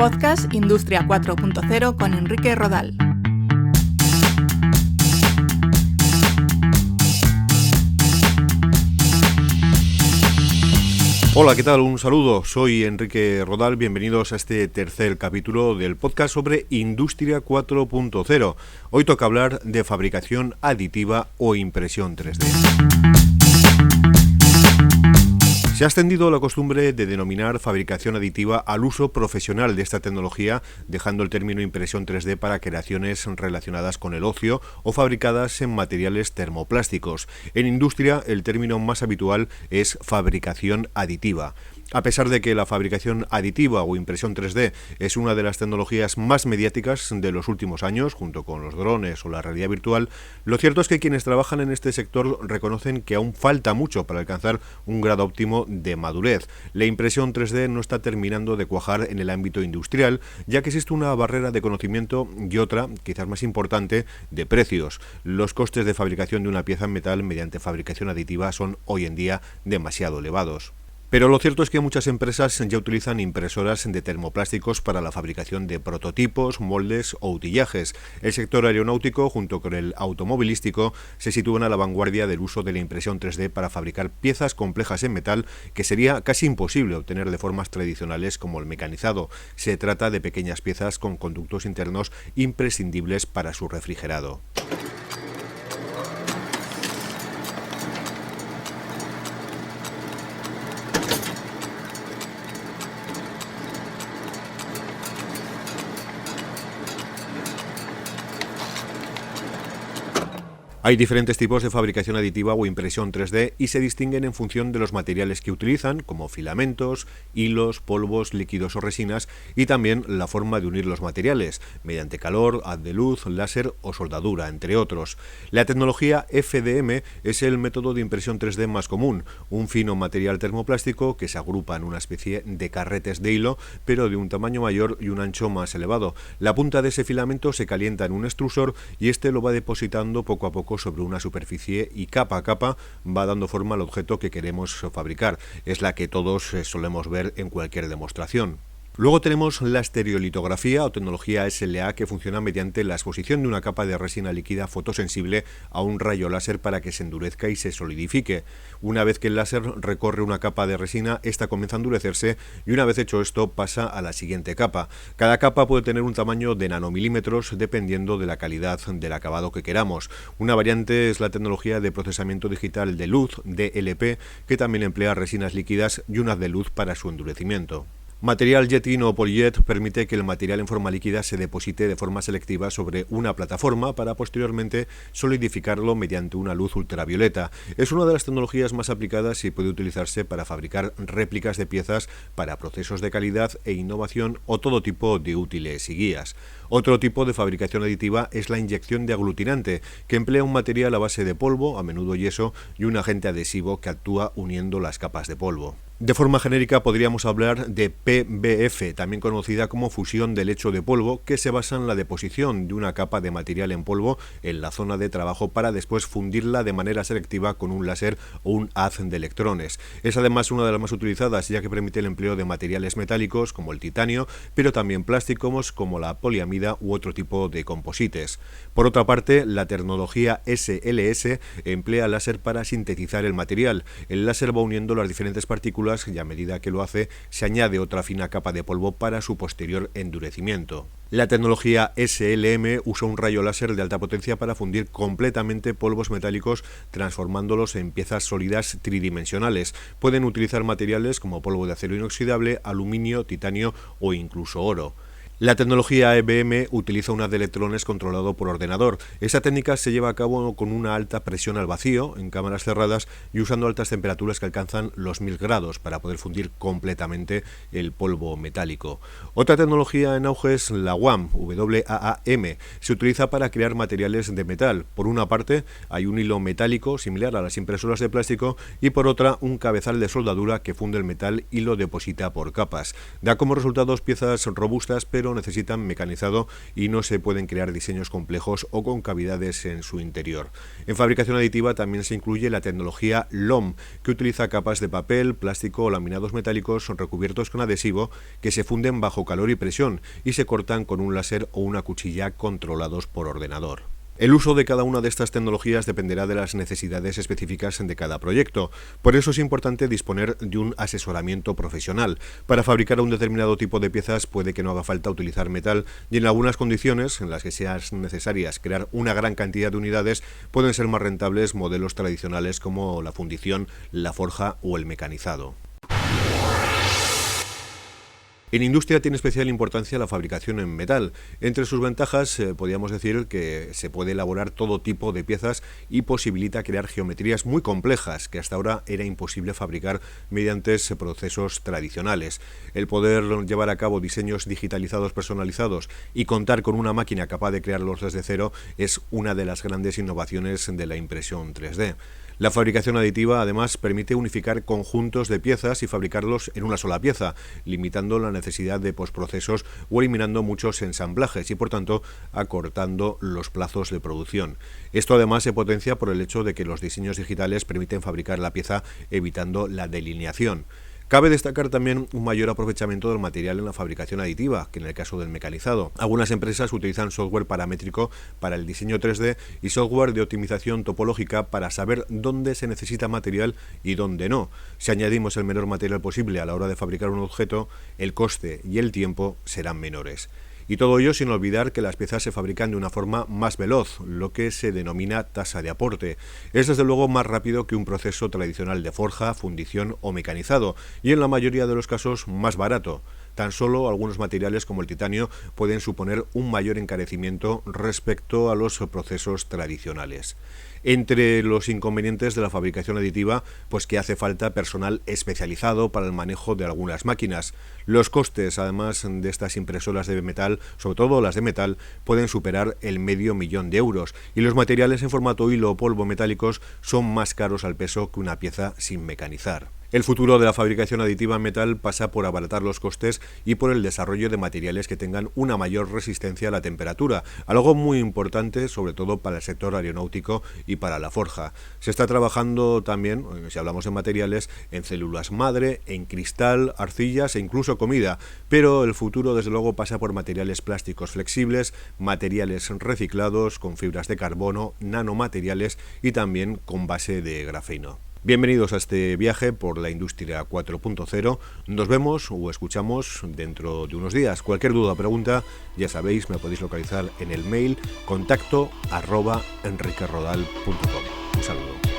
Podcast Industria 4.0 con Enrique Rodal. Hola, ¿qué tal? Un saludo, soy Enrique Rodal, bienvenidos a este tercer capítulo del podcast sobre Industria 4.0. Hoy toca hablar de fabricación aditiva o impresión 3D. Se ha extendido la costumbre de denominar fabricación aditiva al uso profesional de esta tecnología, dejando el término impresión 3D para creaciones relacionadas con el ocio o fabricadas en materiales termoplásticos. En industria, el término más habitual es fabricación aditiva. A pesar de que la fabricación aditiva o impresión 3D es una de las tecnologías más mediáticas de los últimos años, junto con los drones o la realidad virtual, lo cierto es que quienes trabajan en este sector reconocen que aún falta mucho para alcanzar un grado óptimo de madurez. La impresión 3D no está terminando de cuajar en el ámbito industrial, ya que existe una barrera de conocimiento y otra, quizás más importante, de precios. Los costes de fabricación de una pieza en metal mediante fabricación aditiva son hoy en día demasiado elevados. Pero lo cierto es que muchas empresas ya utilizan impresoras de termoplásticos para la fabricación de prototipos, moldes o utillajes. El sector aeronáutico, junto con el automovilístico, se sitúan a la vanguardia del uso de la impresión 3D para fabricar piezas complejas en metal que sería casi imposible obtener de formas tradicionales como el mecanizado. Se trata de pequeñas piezas con conductos internos imprescindibles para su refrigerado. Hay diferentes tipos de fabricación aditiva o impresión 3D y se distinguen en función de los materiales que utilizan, como filamentos, hilos, polvos, líquidos o resinas, y también la forma de unir los materiales, mediante calor, haz de luz, láser o soldadura, entre otros. La tecnología FDM es el método de impresión 3D más común, un fino material termoplástico que se agrupa en una especie de carretes de hilo, pero de un tamaño mayor y un ancho más elevado. La punta de ese filamento se calienta en un extrusor y este lo va depositando poco a poco sobre una superficie y capa a capa va dando forma al objeto que queremos fabricar. Es la que todos solemos ver en cualquier demostración. Luego tenemos la estereolitografía o tecnología SLA, que funciona mediante la exposición de una capa de resina líquida fotosensible a un rayo láser para que se endurezca y se solidifique. Una vez que el láser recorre una capa de resina, esta comienza a endurecerse y una vez hecho esto pasa a la siguiente capa. Cada capa puede tener un tamaño de nanomilímetros dependiendo de la calidad del acabado que queramos. Una variante es la tecnología de procesamiento digital de luz, DLP, que también emplea resinas líquidas y un haz de luz para su endurecimiento. Material Jetting o Polyjet permite que el material en forma líquida se deposite de forma selectiva sobre una plataforma para posteriormente solidificarlo mediante una luz ultravioleta. Es una de las tecnologías más aplicadas y puede utilizarse para fabricar réplicas de piezas para procesos de calidad e innovación o todo tipo de útiles y guías. Otro tipo de fabricación aditiva es la inyección de aglutinante, que emplea un material a base de polvo, a menudo yeso, y un agente adhesivo que actúa uniendo las capas de polvo. De forma genérica podríamos hablar de PBF, también conocida como fusión de lecho de polvo, que se basa en la deposición de una capa de material en polvo en la zona de trabajo para después fundirla de manera selectiva con un láser o un haz de electrones. Es además una de las más utilizadas, ya que permite el empleo de materiales metálicos como el titanio, pero también plásticos como la poliamida u otro tipo de composites. Por otra parte, la tecnología SLS emplea láser para sintetizar el material. El láser va uniendo las diferentes partículas y a medida que lo hace se añade otra fina capa de polvo para su posterior endurecimiento. La tecnología SLM usa un rayo láser de alta potencia para fundir completamente polvos metálicos, transformándolos en piezas sólidas tridimensionales. Pueden utilizar materiales como polvo de acero inoxidable, aluminio, titanio o incluso oro. La tecnología EBM utiliza un haz de electrones controlado por ordenador. Esta técnica se lleva a cabo con una alta presión al vacío, en cámaras cerradas y usando altas temperaturas que alcanzan los 1000 grados para poder fundir completamente el polvo metálico. Otra tecnología en auge es la WAM. Se utiliza para crear materiales de metal. Por una parte hay un hilo metálico similar a las impresoras de plástico y por otra un cabezal de soldadura que funde el metal y lo deposita por capas. Da como resultados piezas robustas pero lo necesitan mecanizado y no se pueden crear diseños complejos o con cavidades en su interior. En fabricación aditiva también se incluye la tecnología LOM, que utiliza capas de papel, plástico o laminados metálicos recubiertos con adhesivo que se funden bajo calor y presión y se cortan con un láser o una cuchilla controlados por ordenador. El uso de cada una de estas tecnologías dependerá de las necesidades específicas de cada proyecto. Por eso es importante disponer de un asesoramiento profesional. Para fabricar un determinado tipo de piezas puede que no haga falta utilizar metal y en algunas condiciones en las que sean necesarias crear una gran cantidad de unidades pueden ser más rentables modelos tradicionales como la fundición, la forja o el mecanizado. En industria tiene especial importancia la fabricación en metal. Entre sus ventajas podríamos decir que se puede elaborar todo tipo de piezas y posibilita crear geometrías muy complejas que hasta ahora era imposible fabricar mediante procesos tradicionales. El poder llevar a cabo diseños digitalizados personalizados y contar con una máquina capaz de crearlos desde cero es una de las grandes innovaciones de la impresión 3D. La fabricación aditiva, además, permite unificar conjuntos de piezas y fabricarlos en una sola pieza, limitando la necesidad de postprocesos o eliminando muchos ensamblajes y, por tanto, acortando los plazos de producción. Esto, además, se potencia por el hecho de que los diseños digitales permiten fabricar la pieza evitando la delineación. Cabe destacar también un mayor aprovechamiento del material en la fabricación aditiva, que en el caso del mecanizado. Algunas empresas utilizan software paramétrico para el diseño 3D y software de optimización topológica para saber dónde se necesita material y dónde no. Si añadimos el menor material posible a la hora de fabricar un objeto, el coste y el tiempo serán menores. Y todo ello sin olvidar que las piezas se fabrican de una forma más veloz, lo que se denomina tasa de aporte. Es desde luego más rápido que un proceso tradicional de forja, fundición o mecanizado, y en la mayoría de los casos más barato. Tan solo algunos materiales como el titanio pueden suponer un mayor encarecimiento respecto a los procesos tradicionales. Entre los inconvenientes de la fabricación aditiva, pues que hace falta personal especializado para el manejo de algunas máquinas. Los costes, además de estas impresoras de metal, sobre todo las de metal, pueden superar el $500.000 de euros y los materiales en formato hilo o polvo metálicos son más caros al peso que una pieza sin mecanizar. El futuro de la fabricación aditiva en metal pasa por abaratar los costes y por el desarrollo de materiales que tengan una mayor resistencia a la temperatura, algo muy importante sobre todo para el sector aeronáutico y para la forja. Se está trabajando también, si hablamos de materiales, en células madre, en cristal, arcillas e incluso comida, pero el futuro desde luego pasa por materiales plásticos flexibles, materiales reciclados con fibras de carbono, nanomateriales y también con base de grafeno. Bienvenidos a este viaje por la industria 4.0. Nos vemos o escuchamos dentro de unos días. Cualquier duda o pregunta, ya sabéis, me podéis localizar en el mail contacto@enriquerodal.com. Un saludo.